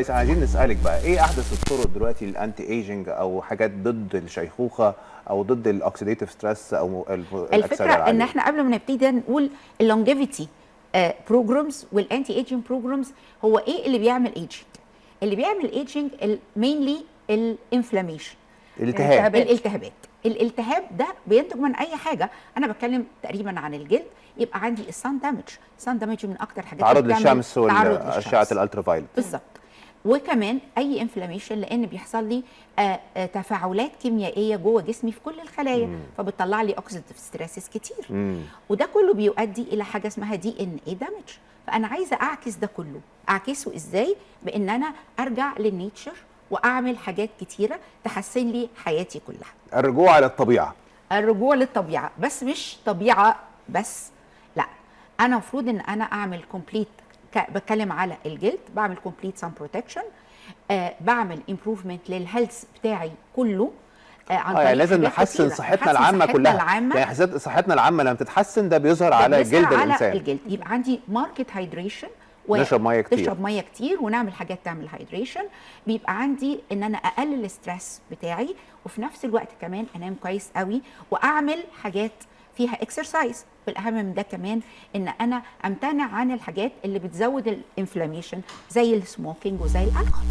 بس عايزين نسألك بقى ايه احدث الطرق دلوقتي للانتي ايجنج او حاجات ضد الشيخوخة او ضد الاكسيديتيف ستريس او الاكسده الفكره ان العالية؟ احنا قبل ما نبتدي نقول اللونجيفيتي بروجرامز والانتي ايجنج بروجرامز. هو ايه اللي بيعمل ايجنج؟ اللي بيعمل ايجنج مينلي الانفلاميشن، الالتهاب. الالتهاب ده بينتج من اي حاجه. انا بتكلم تقريبا عن الجلد، يبقى عندي السان دامج. السان دامج من اكتر حاجات تعرض اللي بتعمل للشمس واشعة الالترا فايلت. بالظبط. وكمان اي انفلاميشن لان بيحصل لي تفاعلات كيميائيه جوه جسمي في كل الخلايا، فبتطلع لي اوكسيديف ستريسز كتير. وده كله بيؤدي الى حاجه اسمها دي ان اي دامج. فانا عايزه اعكس ده كله. اعكسه ازاي؟ بان انا ارجع للنيتشر واعمل حاجات كتيره تحسن لي حياتي كلها. الرجوع للطبيعة. الرجوع للطبيعه، بس مش طبيعه بس، لا، انا المفروض ان انا اعمل كومبليت. بتكلم على الجلد، بعمل كومبليت سان بروتكشن، بعمل امبروفمنت للهيلث بتاعي كله. عن طريق يعني لازم حاجات نحسن كتيرة. صحتنا العامة كلها. يعني صحتنا العامة لما تتحسن ده بيظهر على جلد الانسان. الجلد يبقى عندي ماركت هايدريشن، نشرب ميه كتير، تشرب ميه كتير ونعمل حاجات تعمل هايدريشن. بيبقى عندي ان انا اقلل الستريس بتاعي، وفي نفس الوقت كمان انام كويس قوي واعمل حاجات فيها اكسرسايز. والاهم من ده كمان ان انا امتنع عن الحاجات اللي بتزود الانفلاميشن زي السموكينج وزي الالكحول.